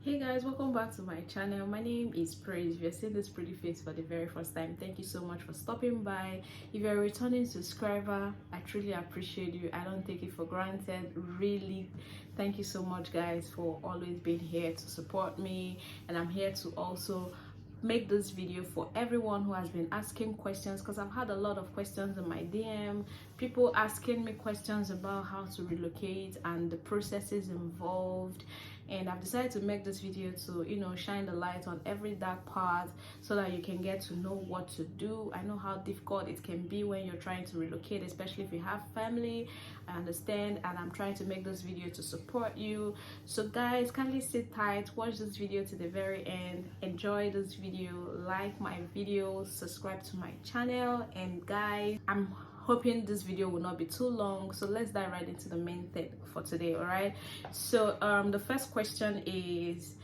Hey guys, welcome back to my channel. My name is Praise. If you're seeing this pretty face for the very first time, thank you so much for stopping by. If you're a returning subscriber, I truly appreciate you. I don't take it for granted. Really, thank you so much guys for always being here to support me, and I'm here to also make this video for everyone who has been asking questions, because I've had a lot of questions in my DM, people asking me questions about how to relocate and the processes involved. And I've decided to make this video to shine the light on every dark part so that you can get to know what to do. I know how difficult it can be when you're trying to relocate, especially if you have family. I understand, and I'm trying to make this video to support you. So guys, kindly sit tight, watch this video to the very end, enjoy this video, like my video, subscribe to my channel. And guys, I'm hoping this video will not be too long, so let's dive right into the main thing for today. All right, so the first question is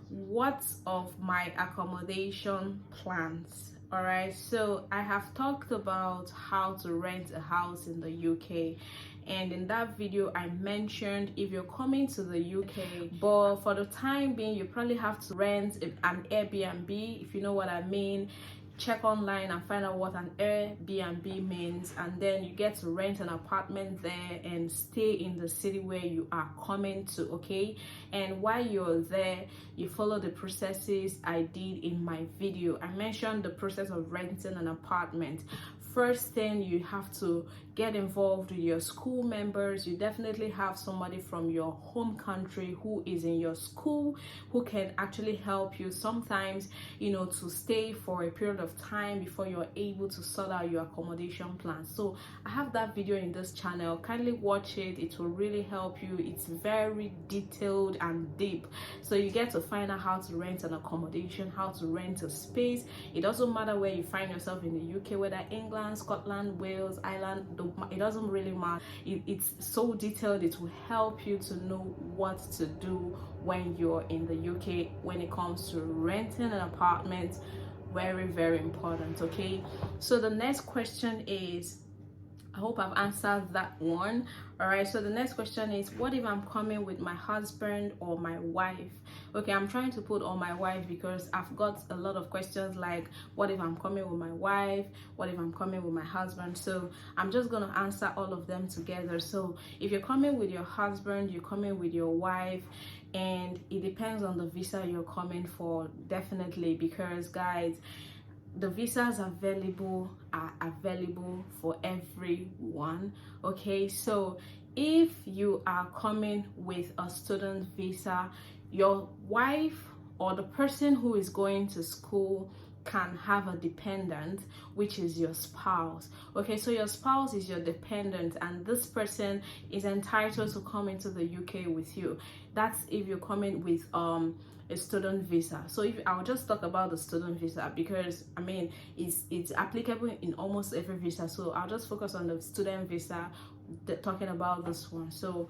what of my accommodation plans? All right, so I have talked about how to rent a house in the UK, and in that video I mentioned if you're coming to the UK, but for the time being you probably have to rent an Airbnb, if you know what I mean. Check online and find out what an Airbnb means, and then you get to rent an apartment there and stay in the city where you are coming to. Okay, and while you're there you follow the processes I did in my video. I mentioned the process of renting an apartment. First thing, you have to get involved with your school members. You definitely have somebody from your home country who is in your school who can actually help you sometimes, to stay for a period of time before you're able to sort out your accommodation plan. So I have that video in this channel. Kindly watch it. It will really help you. It's very detailed and deep. So you get to find out how to rent an accommodation, how to rent a space. It doesn't matter where you find yourself in the UK, whether England, Scotland, Wales, Ireland, it doesn't really matter. It's so detailed. It will help you to know what to do when you're in the UK when it comes to renting an apartment. Very, very important. Okay, so the next question is, I hope I've answered that one. All right, so the next question is, what if I'm coming with my husband or my wife? Okay, I'm trying to put on my wife because I've got a lot of questions like, what if I'm coming with my wife? What if I'm coming with my husband? So I'm just gonna answer all of them together. So if you're coming with your husband, you're coming with your wife, and it depends on the visa you're coming for, definitely, because guys, the visas available are available for everyone. Okay, so if you are coming with a student visa, your wife or the person who is going to school can have a dependent, which is your spouse. Okay, so your spouse is your dependent, and this person is entitled to come into the UK with you. That's if you're coming with a student visa. So if I'll just talk about the student visa, because I mean it's applicable in almost every visa, so I'll just focus on the student visa, talking about this one. So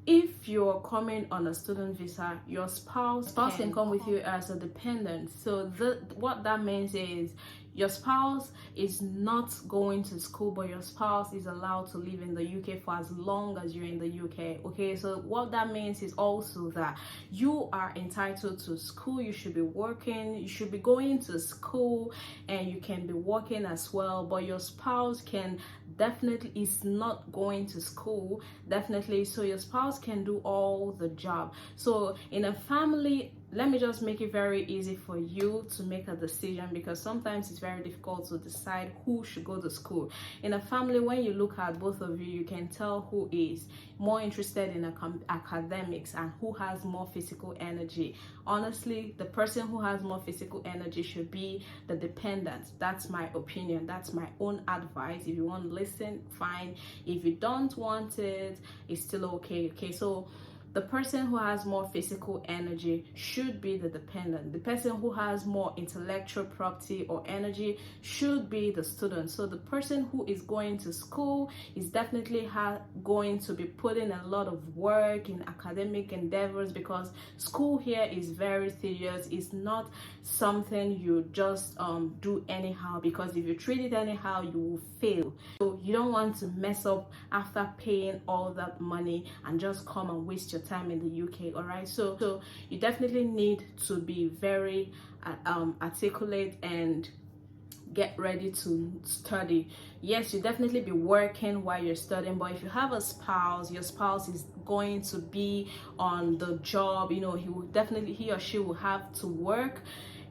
if you're coming on a student visa, your spouse can come with you as a dependent. So what that means is your spouse is not going to school, but your spouse is allowed to live in the UK for as long as you're in the UK. Okay, so what that means is also that you are entitled to school. You should be working, you should be going to school, and you can be working as well, but your spouse can definitely is not going to school, definitely, so your spouse can do all the job. So in a family, let me just make it very easy for you to make a decision, because sometimes it's very difficult to decide who should go to school. In a family, when you look at both of you, you can tell who is more interested in academics and who has more physical energy. Honestly, the person who has more physical energy should be the dependent. That's my opinion. That's my own advice. If you want to listen, fine. If you don't want it, it's still okay. Okay, so the person who has more physical energy should be the dependent. The person who has more intellectual property or energy should be the student. So the person who is going to school is definitely going to be putting a lot of work in academic endeavors, because school here is very serious. It's not something you just do anyhow, because if you treat it anyhow, you will fail. So you don't want to mess up after paying all that money and just come and waste your time in the UK. All right, so you definitely need to be very articulate and get ready to study. Yes, you definitely be working while you're studying, but if you have a spouse, your spouse is going to be on the job. You know, he or she will have to work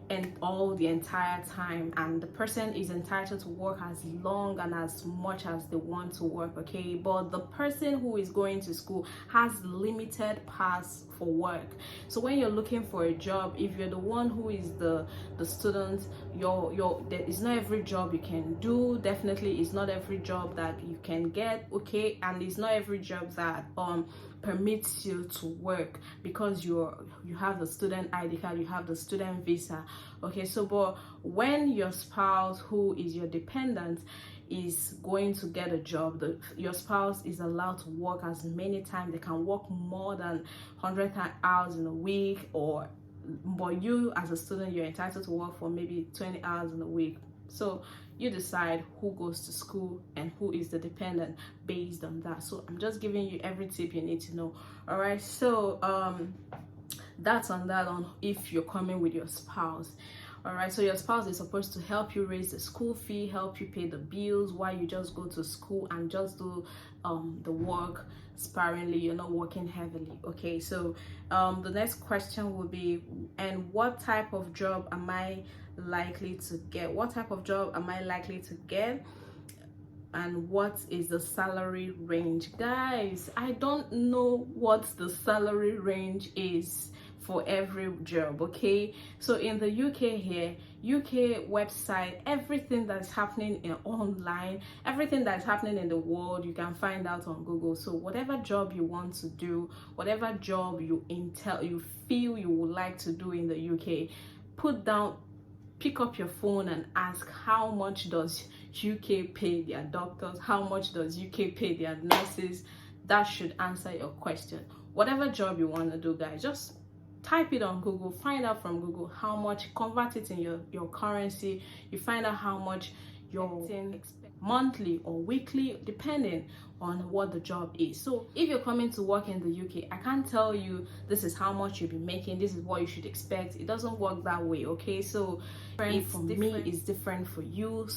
and all the entire time, and the person is entitled to work as long and as much as they want to work. Okay, but the person who is going to school has limited pass for work. So when you're looking for a job, if you're the one who is the student, it's not every job you can do. Definitely it's not every job that you can get. Okay, and it's not every job that permits you to work because you have the student ID card, you have the student visa. Okay, so but when your spouse, who is your dependent, is going to get a job, your spouse is allowed to work as many times. They can work more than 100 hours in a week, but you as a student, you're entitled to work for maybe 20 hours in a week. So you decide who goes to school and who is the dependent based on that. So I'm just giving you every tip you need to know. All right, so that's on if you're coming with your spouse. All right, so your spouse is supposed to help you raise the school fee, help you pay the bills while you just go to school and just do the work sparingly. You're not working heavily. Okay, so the next question will be, and what type of job am I likely to get? What type of job am I likely to get? And what is the salary range? Guys, I don't know what the salary range is for every job. Okay, so in the UK here, UK website, everything that's happening online, everything that's happening in the world, you can find out on Google. So whatever job you want to do, whatever job you feel you would like to do in the UK, pick up your phone and ask, how much does UK pay their doctors? How much does UK pay their nurses? That should answer your question. Whatever job you want to do, guys, just type it on Google, find out from Google how much, convert it in your currency. You find out how much you're monthly or weekly, depending on what the job is. So if you're coming to work in the UK, I can't tell you this is how much you'll be making, this is what you should expect. It doesn't work that way. Okay, so for me it's different for you.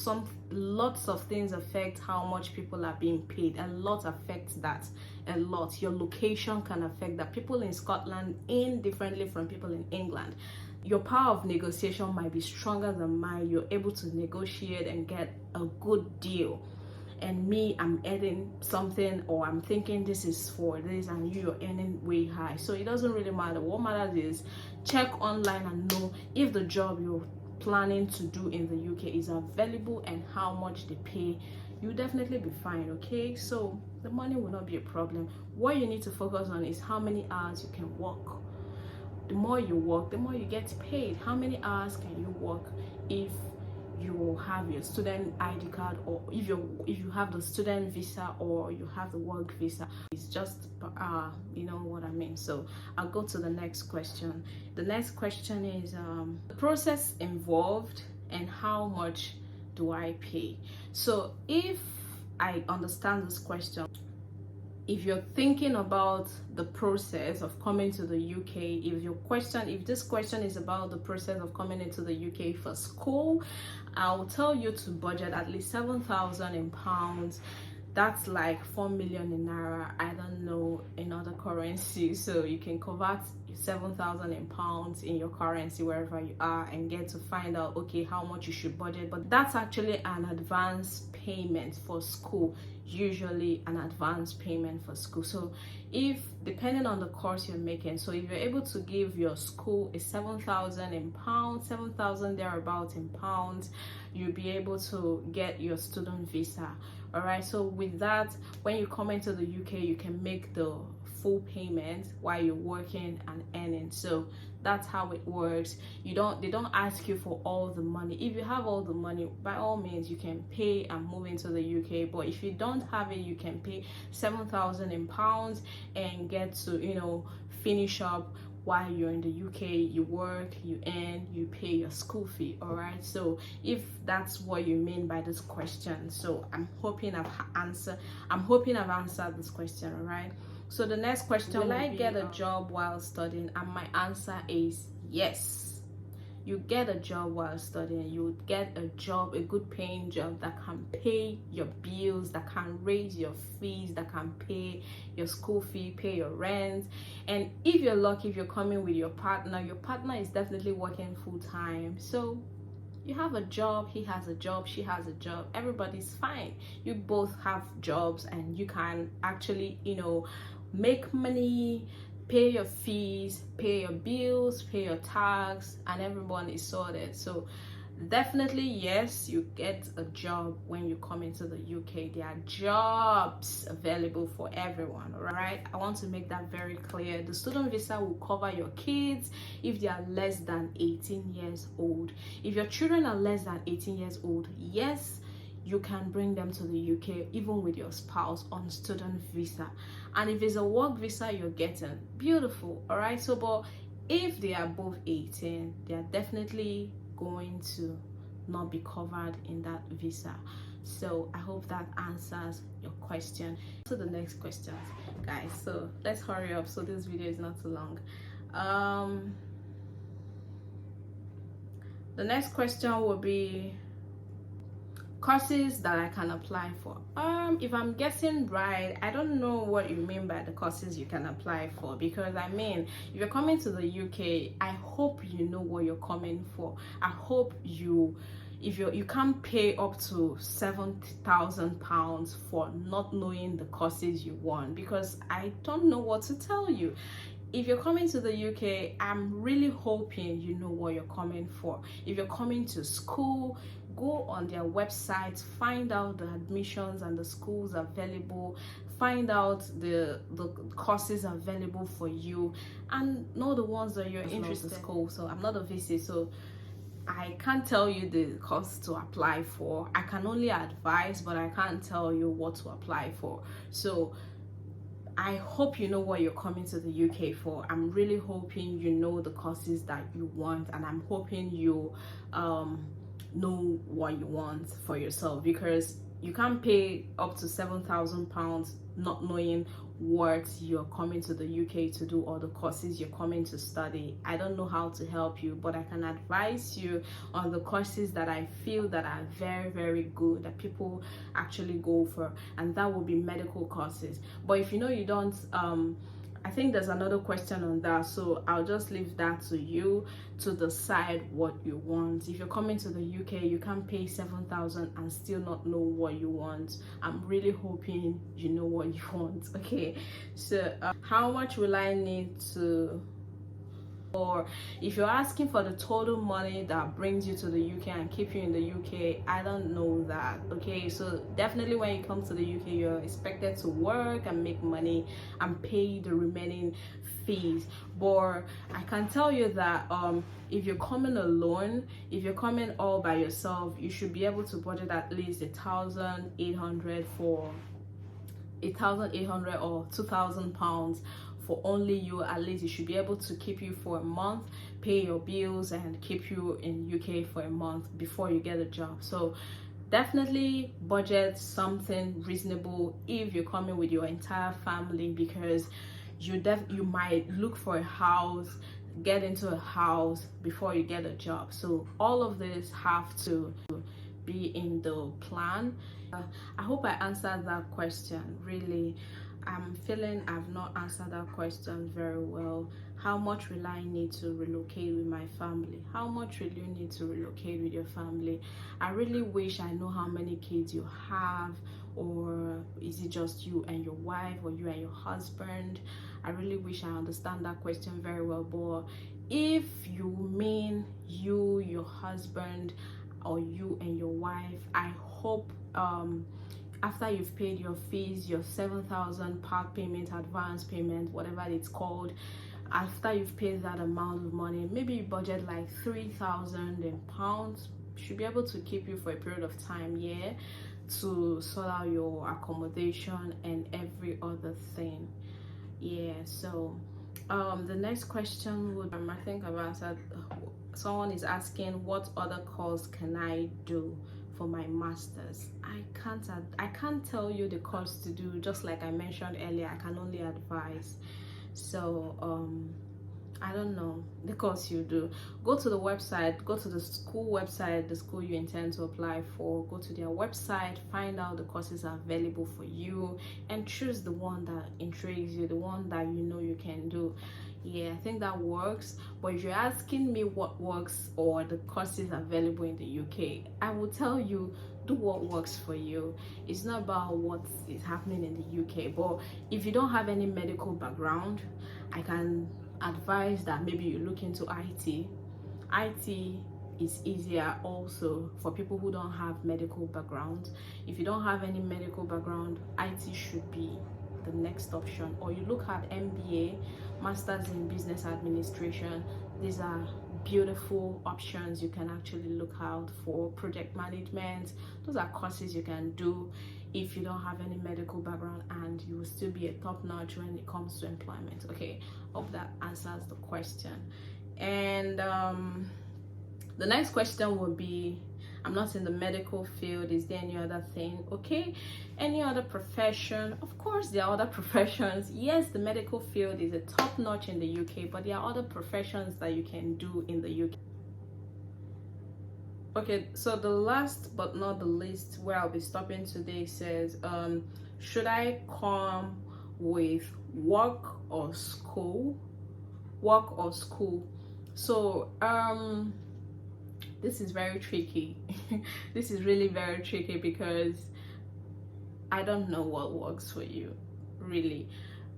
Lots of things affect how much people are being paid. A lot affects that. A lot. Your location can affect that. People in Scotland earn differently from people in England. Your power of negotiation might be stronger than mine. You're able to negotiate and get a good deal, and me, I'm earning something, or I'm thinking this is for this, and you're earning way high. So it doesn't really matter. What matters is check online and know if the job you're planning to do in the UK is available and how much they pay. You'll definitely be fine. Okay, so the money will not be a problem. What you need to focus on is how many hours you can work. The more you work, the more you get paid. How many hours can you work if you have your student ID card, or if you have the student visa, or you have the work visa? It's just you know what I mean. So I'll go to the next question. The next question is the process involved and how much do I pay? So if I understand this question, if you're thinking about the process of coming to the UK, if this question is about the process of coming into the UK for school, I'll tell you to budget at least 7,000 in pounds. That's like 4 million in naira. I don't know in other currencies, so you can convert 7,000 in pounds in your currency wherever you are and get to find out, okay, how much you should budget. But that's actually an advance payment for school, usually an advance payment for school. So if, depending on the course you're making, so if you're able to give your school a 7,000 in pounds, 7,000 thereabouts in pounds, you'll be able to get your student visa. All right, so with that, when you come into the UK, you can make the full payment while you're working and earning. So that's how it works. They don't ask you for all the money. If you have all the money, by all means you can pay and move into the UK. But if you don't have it, you can pay 7,000 in pounds and get to, you know, finish up while you're in the UK. You work, you earn, you pay your school fee. All right, so if that's what you mean by this question, so I'm hoping I've answered this question. All right, So the next question, will I get a job while studying? And my answer is yes. You get a job while studying. You get a job, a good paying job that can pay your bills, that can raise your fees, that can pay your school fee, pay your rent. And if you're lucky, if you're coming with your partner is definitely working full time. So you have a job, he has a job, she has a job, everybody's fine. You both have jobs and you can actually, make money, pay your fees, pay your bills, pay your tax, and everyone is sorted. So definitely yes, you get a job when you come into the UK. There are jobs available for everyone. All right, I want to make that very clear. The student visa will cover your kids if they are less than 18 years old. If your children are less than 18 years old, yes, you can bring them to the UK even with your spouse on student visa. And if it's a work visa you're getting, beautiful. All right, so but if they are both 18, they are definitely going to not be covered in that visa. So I hope that answers your question. So the next questions, guys, so let's hurry up so this video is not too long. The next question will be courses that I can apply for. If I'm guessing right, I don't know what you mean by the courses you can apply for, because I mean, if you're coming to the UK, I hope you know what you're coming for. I hope if you can't pay up to £7,000 for not knowing the courses you want, because I don't know what to tell you. If you're coming to the UK, I'm really hoping you know what you're coming for. If you're coming to school, go on their website, find out the admissions and the schools available, find out the courses available for you, and know the ones that you're interested in. School. So I'm not a VC, so I can't tell you the course to apply for. I can only advise, but I can't tell you what to apply for. So I hope you know what you're coming to the UK for. I'm really hoping you know the courses that you want, and I'm hoping you know what you want for yourself, because you can't pay up to £7,000 not knowing what you're coming to the UK to do or the courses you're coming to study. I don't know how to help you, but I can advise you on the courses that I feel that are very, very good, that people actually go for, and that will be medical courses. But if you know you don't, I think there's another question on that, so I'll just leave that to you to decide what you want. If you're coming to the UK, you can't pay 7,000 and still not know what you want. I'm really hoping you know what you want. Okay, so how much will I need to, or if you're asking for the total money that brings you to the UK and keep you in the UK, I don't know that. Okay, so definitely when you come to the UK, you're expected to work and make money and pay the remaining fees. But I can tell you that if you're coming alone, if you're coming all by yourself, you should be able to budget at least 1,800 for 1,800 or £2,000 for only you. At least it should be able to keep you for a month, pay your bills, and keep you in UK for a month before you get a job. So definitely budget something reasonable if you're coming with your entire family, because you might look for a house, get into a house before you get a job. So all of this have to be in the plan. I hope I answered that question. Really, I'm feeling I've not answered that question very well. How much will I need to relocate with my family? How much will you need to relocate with your family? I really wish I know how many kids you have, or is it just you and your wife, or you and your husband? I really wish I understand that question very well. But if you mean you, your husband, or you and your wife, I hope after you've paid your fees, your 7,000 part payment, advance payment, whatever it's called, after you've paid that amount of money, maybe you budget like £3,000, should be able to keep you for a period of time, yeah, to sort out your accommodation and every other thing. Yeah, so the next question would, I think I've answered. Someone is asking, what other course can I do for my master's. I can't tell you the course to do. Just like I mentioned earlier, I can only advise. So I don't know the course you do. Go to the website, go to the school website, the school you intend to apply for, go to their website, find out the courses are available for you, and choose the one that intrigues you, the one that you know you can do. Yeah, I think that works. But if you're asking me what works or the courses available in the UK, I will tell you, do what works for you. It's not about what is happening in the UK. But if you don't have any medical background, I can advise that maybe you look into IT. IT is easier also for people who don't have medical background. If you don't have any medical background, IT should be the next option. Or you look at MBA, Masters in Business Administration. These are beautiful options you can actually look out for. Project management, those are courses you can do if you don't have any medical background, and you will still be a top notch when it comes to employment. Okay, hope that answers the question. And the next question will be, I'm not in the medical field, is there any other thing? Okay, any other profession? Of course there are other professions. Yes, the medical field is a top notch in the UK, but there are other professions that you can do in the UK. Okay, so the last but not the least, where I'll be stopping today, says should I come with work or school? So this is very tricky. This is really very tricky because I don't know what works for you, really.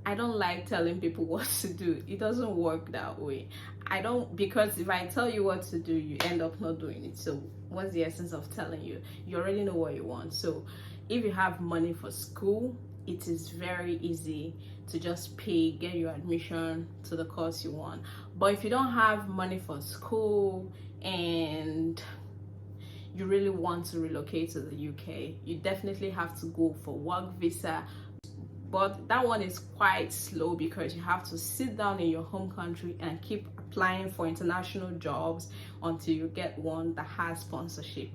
I don't like telling people what to do. It doesn't work that way. Because if I tell you what to do, you end up not doing it. So what's the essence of telling you? You already know what you want. So if you have money for school, it is very easy to just pay, get your admission to the course you want. But if you don't have money for school and you really want to relocate to the UK, you definitely have to go for work visa. But that one is quite slow because you have to sit down in your home country and keep applying for international jobs until you get one that has sponsorship.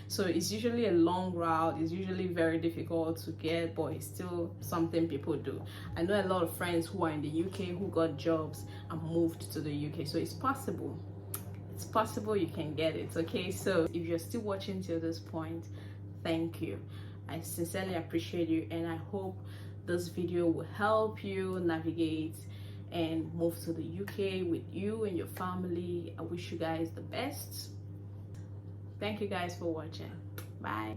So it's usually a long route. It's usually very difficult to get, but it's still something people do. I know a lot of friends who are in the UK who got jobs and moved to the UK. So it's possible. It's possible you can get it. Okay, so if you're still watching till this point, thank you. I sincerely appreciate you, and I hope this video will help you navigate and move to the UK with you and your family. I wish you guys the best. Thank you guys for watching. Bye.